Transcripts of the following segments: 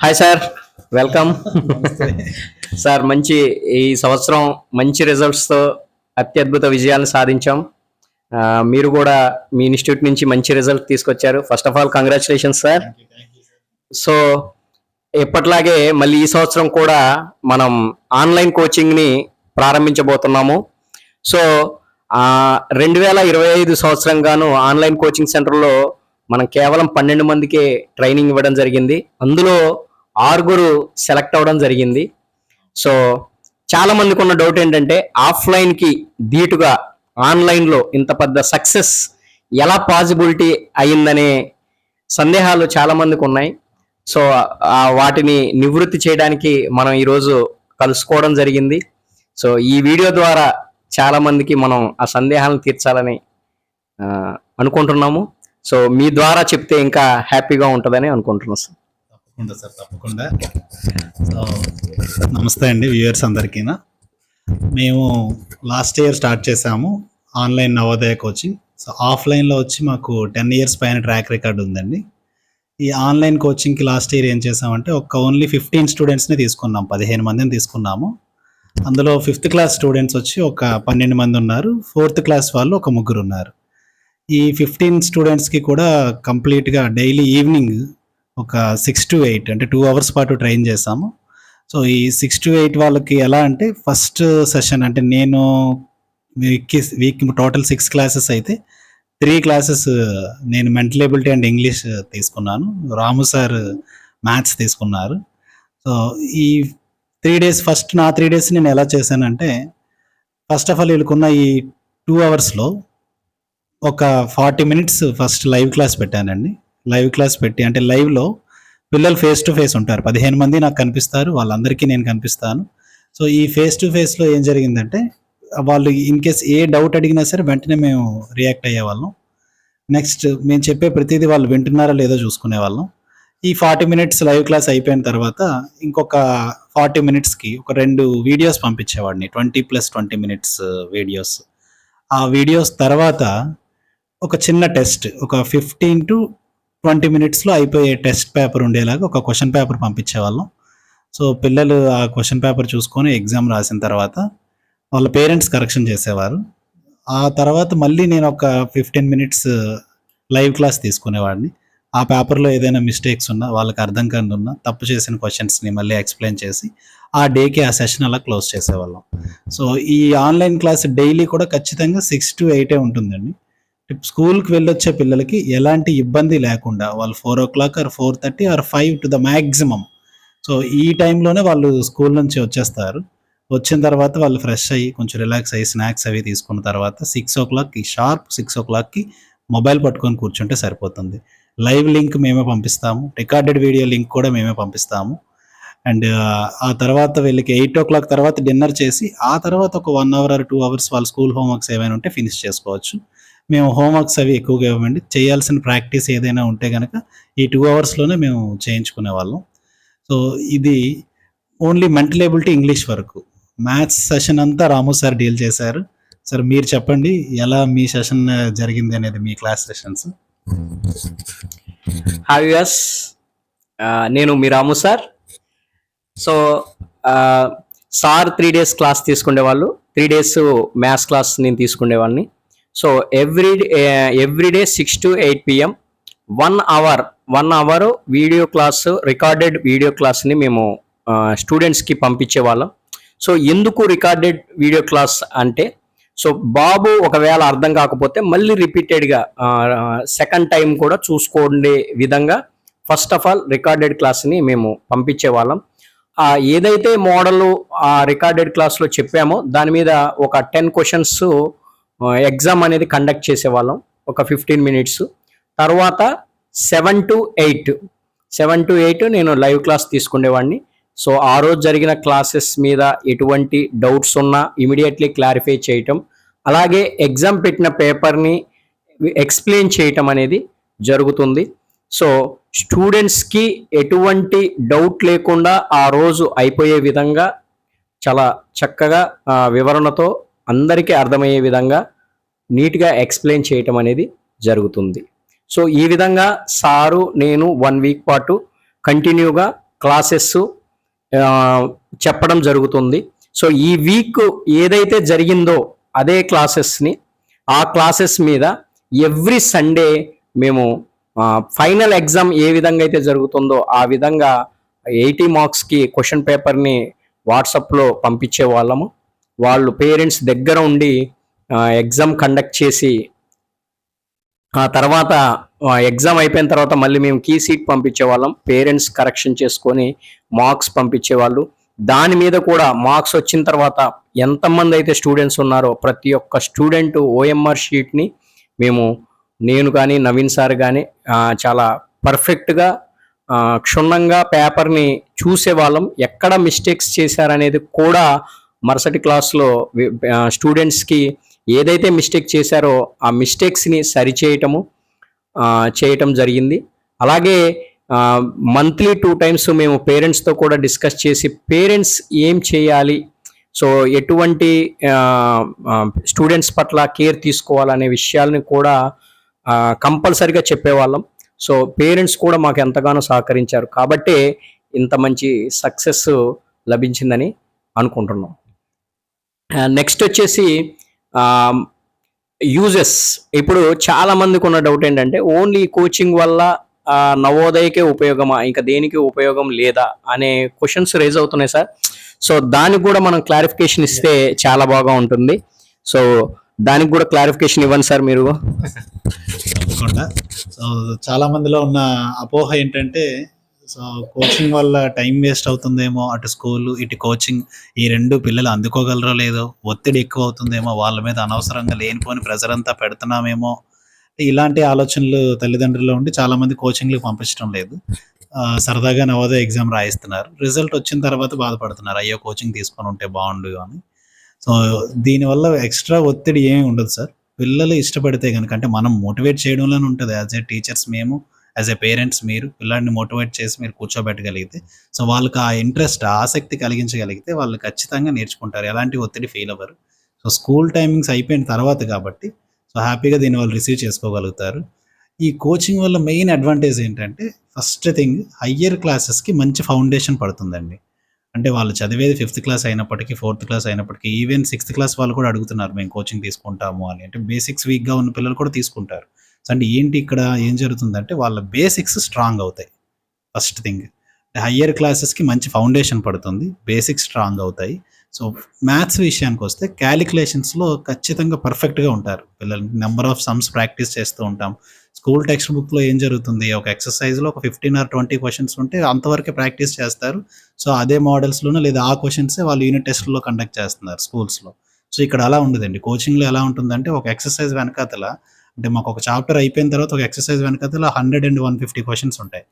Hi sir, welcome. Sir మంచి ఈ సంవత్సరం మంచి రిజల్ట్స్తో అత్యద్భుత విజయాలను సాధించాం. మీరు కూడా మీ ఇన్స్టిట్యూట్ నుంచి మంచి రిజల్ట్ తీసుకొచ్చారు. First of all congratulations sir. So ఎప్పట్లాగే మళ్ళీ ఈ సంవత్సరం కూడా మనం ఆన్లైన్ కోచింగ్ని ప్రారంభించబోతున్నాము. సో 2025 సంవత్సరం గాను ఆన్లైన్ కోచింగ్ సెంటర్లో మనం కేవలం 12 మందికే ట్రైనింగ్ ఇవ్వడం జరిగింది. అందులో 6 సెలెక్ట్ అవ్వడం జరిగింది. సో చాలా మందికి ఉన్న డౌట్ ఏంటంటే ఆఫ్లైన్కి ధీటుగా ఆన్లైన్లో ఇంత పెద్ద సక్సెస్ ఎలా పాసిబిలిటీ అయిందనే సందేహాలు చాలా మందికి ఉన్నాయి. సో వాటిని నివృత్తి చేయడానికి మనం ఈరోజు కలుసుకోవడం జరిగింది. సో ఈ వీడియో ద్వారా చాలా మందికి మనం ఆ సందేహాలను తీర్చాలని అనుకుంటున్నాము. సో మీ ద్వారా చెప్తే ఇంకా హ్యాపీగా ఉంటుందని అనుకుంటున్నాం సార్. తప్పకుండా సార్, తప్పకుండా. సో నమస్తే అండి వ్యూయర్స్ అందరికీ. మేము లాస్ట్ ఇయర్ స్టార్ట్ చేసాము ఆన్లైన్ నవోదయ కోచింగ్. సో ఆఫ్లైన్లో వచ్చి మాకు 10 ఇయర్స్ పైన ట్రాక్ రికార్డ్ ఉందండి. ఈ ఆన్లైన్ కోచింగ్కి లాస్ట్ ఇయర్ ఏం చేసామంటే ఓన్లీ 15 స్టూడెంట్స్ని తీసుకున్నాం, 15 మందిని తీసుకున్నాము. అందులో 5th క్లాస్ స్టూడెంట్స్ వచ్చి ఒక 12 మంది ఉన్నారు, 4th క్లాస్ వాళ్ళు ఒక 3 ఉన్నారు. ఈ 15 స్టూడెంట్స్కి కూడా కంప్లీట్గా డైలీ ఈవినింగ్ ఒక 6 to 8 అంటే 2 hours పాటు ట్రైన్ చేసాము. సో ఈ 6 to 8 వాళ్ళకి ఎలా అంటే ఫస్ట్ సెషన్ అంటే నేను వీక్ టోటల్ 6 క్లాసెస్ అయితే 3 క్లాసెస్ నేను మెంటల్ ఎబిలిటీ అండ్ ఇంగ్లీష్ తీసుకున్నాను, రాము సార్ మ్యాథ్స్ తీసుకున్నారు. సో ఈ 3 days ఫస్ట్ నా 3 days నేను ఎలా చేశానంటే ఫస్ట్ ఆఫ్ ఆల్ వీళ్ళకున్న ఈ 2 hours ఒక 40 minutes ఫస్ట్ లైవ్ క్లాస్ పెట్టానండి. లైవ్ క్లాస్ పెట్టి అంటే లైవ్లో పిల్లలు ఫేస్ టు ఫేస్ ఉంటారు, 15 మంది నాకు కనిపిస్తారు, వాళ్ళందరికీ నేను కనిపిస్తాను. సో ఈ ఫేస్ టు ఫేస్లో ఏం జరిగిందంటే వాళ్ళు ఇన్ కేస్ ఏ డౌట్ అడిగినా సరే వెంటనే మేము రియాక్ట్ అయ్యేవాళ్ళం. నెక్స్ట్ మేము చెప్పే ప్రతిదీ వాళ్ళు వింటున్నారా లేదో చూసుకునేవాళ్ళం. ఈ 40 minutes లైవ్ క్లాస్ అయిపోయిన తర్వాత ఇంకొక 40 minutesకి ఒక 2 వీడియోస్ పంపించేవాడిని, 20+20 minutes వీడియోస్. ఆ వీడియోస్ తర్వాత ఒక చిన్న టెస్ట్, ఒక 15 to 20 minutesలో అయిపోయే టెస్ట్ పేపర్ ఉండేలాగా ఒక క్వశ్చన్ పేపర్ పంపించేవాళ్ళం. సో పిల్లలు ఆ క్వశ్చన్ పేపర్ చూసుకొని ఎగ్జామ్ రాసిన తర్వాత వాళ్ళ పేరెంట్స్ కరెక్షన్ చేసేవారు. ఆ తర్వాత మళ్ళీ నేను ఒక 15 minutes లైవ్ క్లాస్ తీసుకునేవాడిని. ఆ పేపర్లో ఏదైనా మిస్టేక్స్ ఉన్నా, వాళ్ళకి అర్థం కాని ఉన్నా, తప్పు చేసిన క్వశ్చన్స్ని మళ్ళీ ఎక్స్ప్లెయిన్ చేసి ఆ డేకి ఆ సెషన్ అలా క్లోజ్ చేసేవాళ్ళం. సో ఈ ఆన్లైన్ క్లాస్ డైలీ కూడా ఖచ్చితంగా 6 to 8 ఉంటుందండి. స్కూల్కి వెళ్ళొచ్చే పిల్లలకి ఎలాంటి ఇబ్బంది లేకుండా వాళ్ళు 4 o'clock or 4:30 or 5 to the maximum. So ఈ టైంలోనే వాళ్ళు స్కూల్ నుంచి వచ్చేస్తారు. వచ్చిన తర్వాత వాళ్ళు ఫ్రెష్ అయ్యి కొంచెం రిలాక్స్ అయ్యి స్నాక్స్ అవి తీసుకున్న తర్వాత 6 o'clockకి షార్ప్ 6 o'clockకి మొబైల్ పట్టుకొని కూర్చుంటే సరిపోతుంది. లైవ్ లింక్ మేమే పంపిస్తాము, రికార్డెడ్ వీడియో లింక్ కూడా మేమే పంపిస్తాము. అండ్ ఆ తర్వాత వీళ్ళకి 8 o'clock తర్వాత డిన్నర్ చేసి ఆ తర్వాత ఒక 1 hour or 2 hours వాళ్ళ స్కూల్ హోంవర్క్స్ ఏమైనా ఉంటే ఫినిష్ చేసుకోవచ్చు. మేము హోంవర్క్స్ అవి ఎక్కువగా ఇవ్వండి, చేయాల్సిన ప్రాక్టీస్ ఏదైనా ఉంటే కనుక ఈ 2 hours మేము చేయించుకునే వాళ్ళం. సో ఇది ఓన్లీ మెంటల్ ఎబిలిటీ ఇంగ్లీష్ వరకు. మ్యాథ్స్ సెషన్ అంతా రాము సార్ డీల్ చేశారు. సార్ మీరు చెప్పండి ఎలా మీ సెషన్ జరిగింది అనేది, మీ క్లాస్ సెషన్స్. హాయ్ యస్, నేను మీ Ramu sir. So sir 3 days class తీసుకునేవాళ్ళు, 3 days మ్యాథ్స్ క్లాస్ నేను తీసుకునేవాడిని. So everyday 6 to 8 PM 1 hour video class, recorded video క్లాస్ని మేము స్టూడెంట్స్కి పంపించేవాళ్ళం. సో ఎందుకు రికార్డెడ్ వీడియో క్లాస్ అంటే, సో బాబు ఒకవేళ అర్థం కాకపోతే మళ్ళీ రిపీటెడ్గా సెకండ్ టైం కూడా చూసుకోండే విధంగా ఫస్ట్ ఆఫ్ ఆల్ రికార్డెడ్ క్లాస్ని మేము పంపించేవాళ్ళం. ఏదైతే మోడల్ ఆ రికార్డెడ్ క్లాస్లో చెప్పామో దాని మీద ఒక 10 questions ఎగ్జామ్ అనేది కండక్ట్ చేసేవాళ్ళం, ఒక 15 minutes. తర్వాత 7 to 8 నేను లైవ్ క్లాస్ తీసుకునేవాడిని. సో ఆ రోజు జరిగిన క్లాసెస్ మీద ఎటువంటి డౌట్స్ ఉన్నా ఇమీడియట్లీ క్లారిఫై చేయటం, అలాగే ఎగ్జామ్ పెట్టిన పేపర్ని ఎక్స్ప్లెయిన్ చేయటం అనేది జరుగుతుంది. సో స్టూడెంట్స్కి ఎటువంటి డౌట్ లేకుండా ఆ రోజు అయిపోయే విధంగా చాలా చక్కగా వివరణతో అందరికీ అర్థమయ్యే విధంగా నీట్గా ఎక్స్ప్లెయిన్ చేయటం అనేది జరుగుతుంది. సో ఈ విధంగా సారు నేను 1 week పాటు కంటిన్యూగా క్లాసెస్ చెప్పడం జరుగుతుంది. సో ఈ వీక్ ఏదైతే జరిగిందో అదే క్లాసెస్ని ఆ క్లాసెస్ మీద ఎవ్రీ సండే మేము ఫైనల్ ఎగ్జామ్ ఏ విధంగా అయితే జరుగుతుందో ఆ విధంగా 80 మార్క్స్కి క్వశ్చన్ పేపర్ని వాట్సాప్లో పంపించే వాళ్ళము. వాళ్ళు పేరెంట్స్ దగ్గర ఉండి ఎగ్జామ్ కండక్ట్ చేసి ఆ తర్వాత ఎగ్జామ్ అయిపోయిన తర్వాత మళ్ళీ మేము కీ సీట్ పంపించేవాళ్ళం. పేరెంట్స్ కరెక్షన్ చేసుకొని మార్క్స్ పంపించేవాళ్ళు. దాని మీద కూడా మార్క్స్ వచ్చిన తర్వాత ఎంతమంది అయితే స్టూడెంట్స్ ఉన్నారో ప్రతి ఒక్క స్టూడెంట్ ఓఎంఆర్ షీట్ని నేను కానీ నవీన్ సార్ కానీ చాలా పర్ఫెక్ట్గా క్షుణ్ణంగా పేపర్ని చూసేవాళ్ళం. ఎక్కడ మిస్టేక్స్ చేశారనేది కూడా మరుసటి క్లాస్లో స్టూడెంట్స్కి ఏదైతే మిస్టేక్ చేశారో ఆ మిస్టేక్స్ని చేయటం జరిగింది. అలాగే మంత్లీ 2 times మేము పేరెంట్స్తో కూడా డిస్కస్ చేసి పేరెంట్స్ ఏం చేయాలి, సో ఎటువంటి స్టూడెంట్స్ పట్ల కేర్ తీసుకోవాలనే విషయాలని కూడా కంపల్సరిగా చెప్పేవాళ్ళం. సో పేరెంట్స్ కూడా మాకు ఎంతగానో సహకరించారు కాబట్టే ఇంత మంచి సక్సెస్ లభించిందని అనుకుంటున్నాం. నెక్స్ట్ వచ్చేసి యూజెస్. ఇప్పుడు చాలా మందికి ఉన్న డౌట్ ఏంటంటే ఓన్లీ కోచింగ్ వల్ల నవోదయకే ఉపయోగమా, ఇంకా దేనికి ఉపయోగం లేదా అనే క్వశ్చన్స్ రేజ్ అవుతున్నాయి సార్. సో దానికి కూడా మనం క్లారిఫికేషన్ ఇస్తే చాలా బాగా ఉంటుంది. సో దానికి కూడా క్లారిఫికేషన్ ఇవ్వండి సార్ మీరు. తప్పకుండా. సో చాలా మందిలో ఉన్న అపోహ ఏంటంటే సో కోచింగ్ వల్ల టైం వేస్ట్ అవుతుందేమో, అటు స్కూల్ ఇటు కోచింగ్ ఈ రెండు పిల్లలు అందుకోగలరో లేదో, ఒత్తిడి ఎక్కువ అవుతుందేమో, వాళ్ళ మీద అనవసరంగా లేనిపోని ప్రెజర్ అంతా పెడుతున్నామేమో, ఇలాంటి ఆలోచనలు తల్లిదండ్రుల్లో ఉండి చాలా మంది కోచింగ్లకు పంపించడం లేదు. సరదాగా నవోదయ ఎగ్జామ్ రాయిస్తున్నారు, రిజల్ట్ వచ్చిన తర్వాత బాధపడుతున్నారు, అయ్యో కోచింగ్ తీసుకొని ఉంటే బాగుండు అని. సో దీనివల్ల ఎక్స్ట్రా ఒత్తిడి ఏమీ ఉండదు సార్. పిల్లలు ఇష్టపడితే కనుక, అంటే మనం మోటివేట్ చేయడంలోనే ఉంటుంది. యాజ్ ఏ టీచర్స్ మేము, యాజ్ ఏ పేరెంట్స్ మీరు పిల్లాడిని మోటివేట్ చేసి మీరు కూర్చోబెట్టగలిగితే, సో వాళ్ళకి ఆ ఇంట్రెస్ట్ ఆసక్తి కలిగించగలిగితే వాళ్ళు ఖచ్చితంగా నేర్చుకుంటారు, ఎలాంటి ఒత్తిడి ఫీల్ అవ్వరు. సో స్కూల్ టైమింగ్స్ అయిపోయిన తర్వాత కాబట్టి సో హ్యాపీగా దీన్ని వాళ్ళు రిసీవ్ చేసుకోగలుగుతారు. ఈ కోచింగ్ వల్ల మెయిన్ అడ్వాంటేజ్ ఏంటంటే ఫస్ట్ థింగ్ హయ్యర్ క్లాసెస్కి మంచి ఫౌండేషన్ పడుతుందండి. అంటే వాళ్ళు చదివేది 5th క్లాస్ అయినప్పటికీ, 4th క్లాస్ అయినప్పటికీ, ఈవెన్ 6th క్లాస్ వాళ్ళు కూడా అడుగుతున్నారు మేము కోచింగ్ తీసుకుంటాము అని. అంటే బేసిక్స్ వీక్గా ఉన్న పిల్లలు కూడా తీసుకుంటారు. సో అంటే ఏంటి ఇక్కడ ఏం జరుగుతుందంటే వాళ్ళ బేసిక్స్ స్ట్రాంగ్ అవుతాయి. ఫస్ట్ థింగ్ హయ్యర్ క్లాసెస్కి మంచి ఫౌండేషన్ పడుతుంది, బేసిక్స్ స్ట్రాంగ్ అవుతాయి. సో మ్యాథ్స్ విషయానికి వస్తే క్యాలిక్యులేషన్స్లో ఖచ్చితంగా పర్ఫెక్ట్గా ఉంటారు పిల్లలు. నెంబర్ ఆఫ్ సమ్స్ ప్రాక్టీస్ చేస్తూ ఉంటాం. స్కూల్ టెక్స్ట్ బుక్లో ఏం జరుగుతుంది, ఒక ఎక్సర్సైజ్లో ఒక 15 or 20 క్వశ్చన్స్ ఉంటే అంతవరకే ప్రాక్టీస్ చేస్తారు. సో అదే మోడల్స్లోనో లేదా ఆ క్వశ్చన్సే వాళ్ళు యూనిట్ టెస్ట్లో కండక్ట్ చేస్తున్నారు స్కూల్స్లో. సో ఇక్కడ అలా ఉండదండి. కోచింగ్లో ఎలా ఉంటుందంటే ఒక ఎక్సర్సైజ్ వెనకాతల, అంటే మాకు ఒక చాప్టర్ అయిపోయిన తర్వాత ఒక ఎక్సర్సైజ్ వెనకాతల 100 and 150 క్వశ్చన్స్ ఉంటాయి.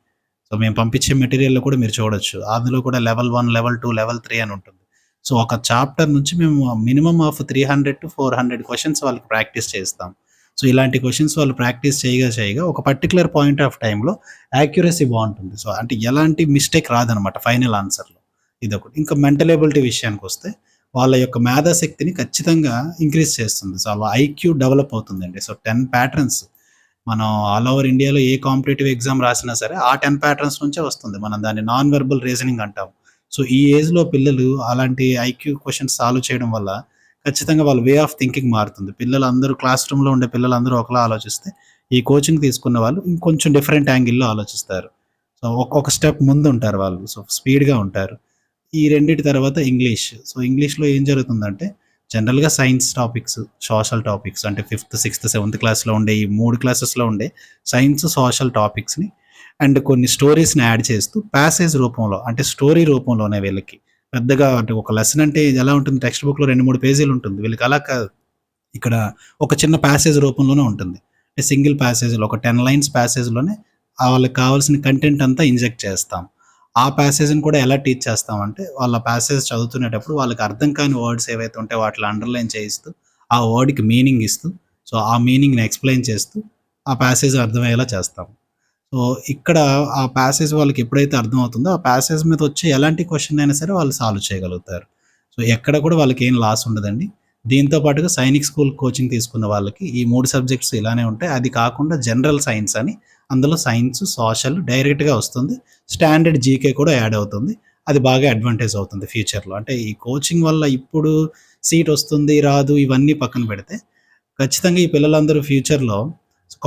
సో మేము పంపించే మెటీరియల్లో కూడా మీరు చూడొచ్చు, అందులో కూడా లెవెల్ 1, లెవెల్ 2, లెవెల్ 3 అని ఉంటుంది. సో ఒక చాప్టర్ నుంచి మేము మినిమం ఆఫ్ 300 to 400 క్వశ్చన్స్ వాళ్ళకి ప్రాక్టీస్ చేస్తాం. సో ఇలాంటి క్వశ్చన్స్ వాళ్ళు ప్రాక్టీస్ చేయగా ఒక పర్టికులర్ పాయింట్ ఆఫ్ టైంలో యాక్యురసీ బాగుంటుంది. సో అంటే ఎలాంటి మిస్టేక్ రాదనమాట ఫైనల్ ఆన్సర్లో, ఇదొకటి. ఇంకా మెంటల్ ఎబిలిటీ విషయానికి వస్తే వాళ్ళ యొక్క మేధాశక్తిని ఖచ్చితంగా ఇంక్రీజ్ చేస్తుంది. సో వాళ్ళ ఐక్యూ డెవలప్ అవుతుందండి. సో 10 ప్యాటర్న్స్ మనం ఆల్ ఓవర్ ఇండియాలో ఏ కాంపిటేటివ్ ఎగ్జామ్ రాసినా సరే ఆ 10 ప్యాటర్న్స్ నుంచే వస్తుంది. మనం దాన్ని నాన్ వెర్బల్ రీజనింగ్ అంటాం. సో ఈ ఏజ్లో పిల్లలు అలాంటి ఐక్యూ క్వశ్చన్స్ సాల్వ్ చేయడం వల్ల ఖచ్చితంగా వాళ్ళ వే ఆఫ్ థింకింగ్ మారుతుంది. పిల్లలందరూ క్లాస్ రూమ్లో ఉండే పిల్లలందరూ ఒకలా ఆలోచిస్తే ఈ కోచింగ్ తీసుకున్న వాళ్ళు ఇంకొంచెం డిఫరెంట్ యాంగిల్లో ఆలోచిస్తారు. సో ఒక స్టెప్ ముందు ఉంటారు వాళ్ళు, సో స్పీడ్గా ఉంటారు. ఈ రెండింటి తర్వాత ఇంగ్లీష్. సో ఇంగ్లీష్లో ఏం జరుగుతుందంటే జనరల్గా సైన్స్ టాపిక్స్, సోషల్ టాపిక్స్, అంటే 5th, 6th, 7th క్లాస్లో ఉండే ఈ 3 క్లాసెస్లో ఉండే సైన్స్, సోషల్ టాపిక్స్ని అండ్ కొన్ని స్టోరీస్ని యాడ్ చేస్తూ ప్యాసేజ్ రూపంలో, అంటే స్టోరీ రూపంలోనే వీళ్ళకి పెద్దగా, అంటే ఒక లెసన్ అంటే ఎలా ఉంటుంది, టెక్స్ట్ బుక్లో 2-3 పేజీలు ఉంటుంది, వీళ్ళకి అలా కాదు. ఇక్కడ ఒక చిన్న ప్యాసేజ్ రూపంలోనే ఉంటుంది. అంటే సింగిల్ ప్యాసేజ్లో ఒక 10 lines ప్యాసేజ్లోనే వాళ్ళకి కావాల్సిన కంటెంట్ అంతా ఇంజెక్ట్ చేస్తాం. ఆ ప్యాసేజ్ని కూడా ఎలా టీచ్ చేస్తామంటే వాళ్ళ ప్యాసేజ్ చదువుతునేటప్పుడు వాళ్ళకి అర్థం కాని వర్డ్స్ ఏవైతే ఉంటే వాటిని అండర్లైన్ చేయిస్తూ ఆ వర్డ్కి మీనింగ్ ఇస్తూ, సో ఆ మీనింగ్ని ఎక్స్ప్లెయిన్ చేస్తూ ఆ ప్యాసేజ్ అర్థమయ్యేలా చేస్తాం. సో ఇక్కడ ఆ ప్యాసేజ్ వాళ్ళకి ఎప్పుడైతే అర్థమవుతుందో ఆ ప్యాసేజ్ మీద వచ్చే ఎలాంటి క్వశ్చన్ అయినా సరే వాళ్ళు సాల్వ్ చేయగలుగుతారు. సో ఎక్కడ కూడా వాళ్ళకి ఏం లాస్ ఉండదండి. దీంతో పాటుగా సైనిక్ స్కూల్ కోచింగ్ తీసుకున్న వాళ్ళకి ఈ 3 సబ్జెక్ట్స్ ఇలానే ఉంటాయి. అది కాకుండా జనరల్ సైన్స్ అని అందులో సైన్స్, సోషల్ డైరెక్ట్గా వస్తుంది. స్టాండర్డ్ జీకే కూడా యాడ్ అవుతుంది. అది బాగా అడ్వాంటేజ్ అవుతుంది ఫ్యూచర్లో. అంటే ఈ కోచింగ్ వల్ల ఇప్పుడు సీట్ వస్తుంది రాదు ఇవన్నీ పక్కన పెడితే ఖచ్చితంగా ఈ పిల్లలందరూ ఫ్యూచర్లో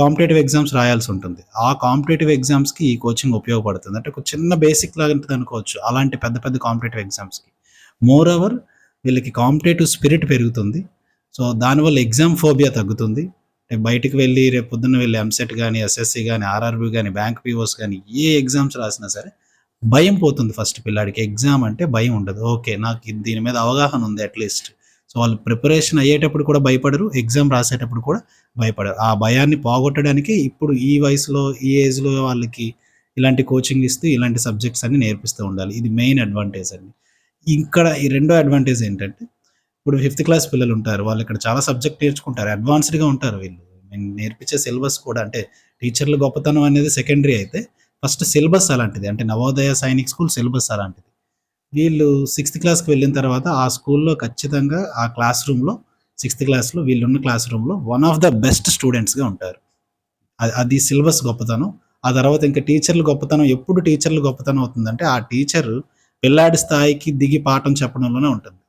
కాంపిటేటివ్ ఎగ్జామ్స్ రాయాల్సి ఉంటుంది. ఆ కాంపిటేటివ్ ఎగ్జామ్స్కి ఈ కోచింగ్ ఉపయోగపడుతుంది. అంటే ఒక చిన్న బేసిక్ లాంటిది అనుకోవచ్చు అలాంటి పెద్ద పెద్ద కాంపిటేటివ్ ఎగ్జామ్స్కి. మోర్ ఓవర్ వీళ్ళకి కాంపిటేటివ్ స్పిరిట్ పెరుగుతుంది. సో దానివల్ల ఎగ్జామ్ ఫోబియా తగ్గుతుంది. బయటికి వెళ్ళి రేపు పొద్దున్న వెళ్ళి ఎంసెట్ కానీ, ఎస్ఎస్సి కానీ, ఆర్ఆర్బి కానీ, బ్యాంక్ పీఓస్ కానీ ఏ ఎగ్జామ్స్ రాసినా సరే భయం పోతుంది. ఫస్ట్ పిల్లాడికి ఎగ్జామ్ అంటే భయం ఉండదు. ఓకే, నాకు దీని మీద అవగాహన ఉంది అట్లీస్ట్. సో వాళ్ళు ప్రిపరేషన్ అయ్యేటప్పుడు కూడా భయపడరు, ఎగ్జామ్ రాసేటప్పుడు కూడా భయపడరు. ఆ భయాన్ని పోగొట్టడానికి ఇప్పుడు ఈ వయసులో, ఈ ఏజ్లో వాళ్ళకి ఇలాంటి కోచింగ్ ఇస్తూ ఇలాంటి సబ్జెక్ట్స్ అన్ని నేర్పిస్తూ ఉండాలి. ఇది మెయిన్ అడ్వాంటేజ్ అండి. ఇక్కడ ఈ రెండో అడ్వాంటేజ్ ఏంటంటే ఇప్పుడు 5th క్లాస్ పిల్లలు ఉంటారు. వాళ్ళు ఇక్కడ చాలా సబ్జెక్ట్ నేర్చుకుంటారు. అడ్వాన్స్డ్‌గా ఉంటారు వీళ్ళు. నేను నేర్పించే సిలబస్ కూడా అంటే టీచర్ల గొప్పతనం అనేది సెకండరీ అయితే ఫస్ట్ సిలబస్ అలాంటిది. అంటే నవోదయ సైనిక్ స్కూల్ సిలబస్ అలాంటిది. వీళ్ళు 6th క్లాస్‌కి వెళ్ళిన తర్వాత ఆ స్కూల్‌లో ఖచ్చితంగా ఆ క్లాస్ రూమ్‌లో 6th క్లాస్‌లో వీళ్ళున్న క్లాస్ రూమ్‌లో వన్ ఆఫ్ ద బెస్ట్ స్టూడెంట్స్‌గా ఉంటారు. అది సిలబస్ గొప్పతనం. ఆ తర్వాత ఇంకా టీచర్ల గొప్పతనం ఎప్పుడు టీచర్ల గొప్పతనం అవుతుందంటే ఆ టీచరు పిల్లాడి స్థాయికి దిగి పాఠం చెప్పడంలోనే ఉంటుంది.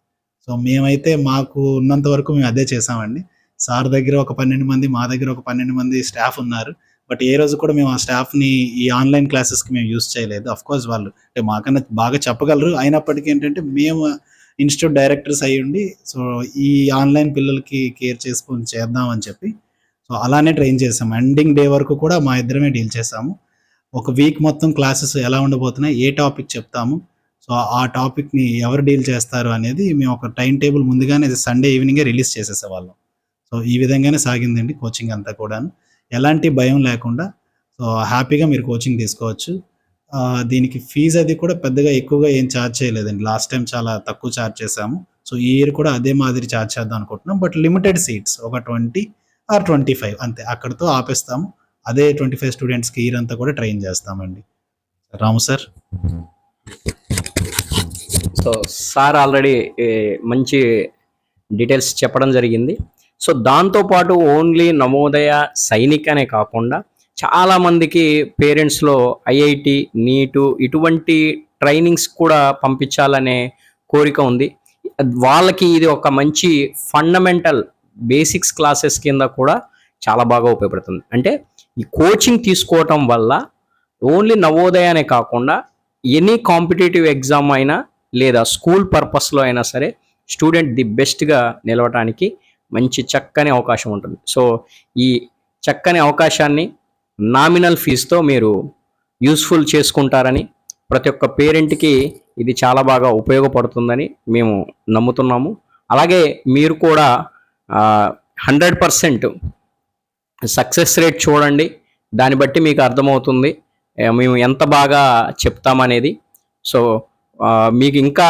సో మేమైతే మాకు ఉన్నంత వరకు మేము అదే చేసామండి. సార్ దగ్గర ఒక 12 మంది, మా దగ్గర ఒక 12 మంది స్టాఫ్ ఉన్నారు. బట్ ఏ రోజు కూడా మేము ఆ స్టాఫ్‌ని ఈ ఆన్‌లైన్ క్లాసెస్‌కి మేము యూజ్ చేయలేదు. ఆఫ్‌కోర్స్ వాళ్ళు అంటే మాకన్నా బాగా చెప్పగలరు. అయినప్పటికీ ఏంటంటే మేము ఇన్‌స్టిట్యూట్ డైరెక్టర్స్ అయ్యుండి సో ఈ ఆన్‌లైన్ పిల్లలకి కేర్ చేసుకొని చేద్దాం అని చెప్పి సో అలానే ట్రైన్ చేసాం. ఎండింగ్ డే వరకు కూడా మా ఇద్దరమే డీల్ చేసాము. ఒక వీక్ మొత్తం క్లాసెస్ ఎలా ఉండబోతున్నాయి, ఏ టాపిక్ చెప్తాము, సో ఆ టాపిక్‌ని ఎవరు డీల్ చేస్తారు అనేది మేము ఒక టైమ్ టేబుల్ ముందుగానే సండే ఈవినింగే రిలీజ్ చేసేసేవాళ్ళం. సో ఈ విధంగానే సాగిందండి కోచింగ్ అంతా కూడాను. ఎలాంటి భయం లేకుండా సో హ్యాపీగా మీరు కోచింగ్ తీసుకోవచ్చు. దీనికి ఫీజ్ అది కూడా పెద్దగా ఎక్కువగా ఏం చార్జ్ చేయలేదండి. లాస్ట్ టైమ్ చాలా తక్కువ చార్జ్ చేశాము. సో ఈ ఇయర్ కూడా అదే మాదిరి చార్జ్ చేద్దాం అనుకుంటున్నాం. బట్ లిమిటెడ్ సీట్స్ ఒక 20 ఆర్ 25 అంతే. అక్కడితో ఆపేస్తాము. అదే 25 స్టూడెంట్స్‌కి ఇయర్ అంతా కూడా ట్రైన్ చేస్తామండి. రాము సార్. సో సార్ ఆల్రెడీ మంచి డీటెయిల్స్ చెప్పడం జరిగింది. సో దాంతోపాటు ఓన్లీ నవోదయ సైనిక్ అనే కాకుండా చాలామందికి పేరెంట్స్లో ఐఐటి, నీటు ఇటువంటి ట్రైనింగ్స్ కూడా పంపించాలనే కోరిక ఉంది. వాళ్ళకి ఇది ఒక మంచి ఫండమెంటల్ బేసిక్స్ క్లాసెస్ కింద కూడా చాలా బాగా ఉపయోగపడుతుంది. అంటే ఈ కోచింగ్ తీసుకోవటం వల్ల ఓన్లీ నవోదయ అనే కాకుండా ఎనీ కాంపిటేటివ్ ఎగ్జామ్ అయినా లేదా స్కూల్ పర్పస్లో అయినా సరే స్టూడెంట్ ది బెస్ట్గా నిలవటానికి మంచి చక్కని అవకాశం ఉంటుంది. సో ఈ చక్కని అవకాశాన్ని నామినల్ ఫీజుతో మీరు యూస్ఫుల్ చేసుకుంటారని ప్రతి ఒక్క పేరెంట్కి ఇది చాలా బాగా ఉపయోగపడుతుందని మేము నమ్ముతున్నాము. అలాగే మీరు కూడా 100% సక్సెస్ రేట్ చూడండి. దాన్ని బట్టి మీకు అర్థమవుతుంది మేము ఎంత బాగా చెప్తామనేది. సో మీకు ఇంకా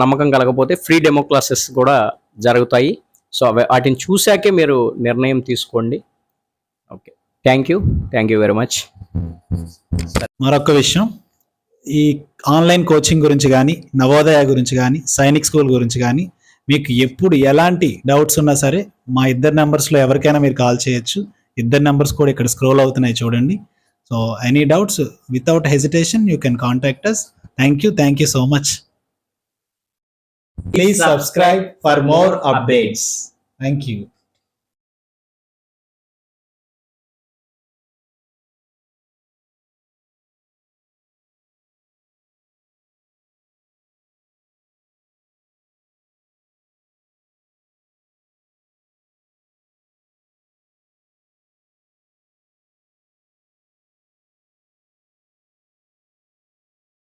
నమ్మకం కలగకపోతే ఫ్రీ డెమో క్లాసెస్ కూడా జరుగుతాయి. సో వాటిని చూశాకే మీరు నిర్ణయం తీసుకోండి. Okay, thank you very much. మరొక విషయం, ఈ ఆన్లైన్ కోచింగ్ గురించి కానీ, నవోదయ గురించి కానీ, సైనిక్ స్కూల్ గురించి కానీ మీకు ఎప్పుడు ఎలాంటి డౌట్స్ ఉన్నా సరే మా ఇద్దరు నెంబర్స్లో ఎవరికైనా మీరు కాల్ చేయొచ్చు. ఇద్దరు నెంబర్స్ కూడా ఇక్కడ స్క్రోల్ అవుతున్నాయి చూడండి. So any doubts without hesitation you can contact us. Thank you so much. Please subscribe for more updates. Thank you.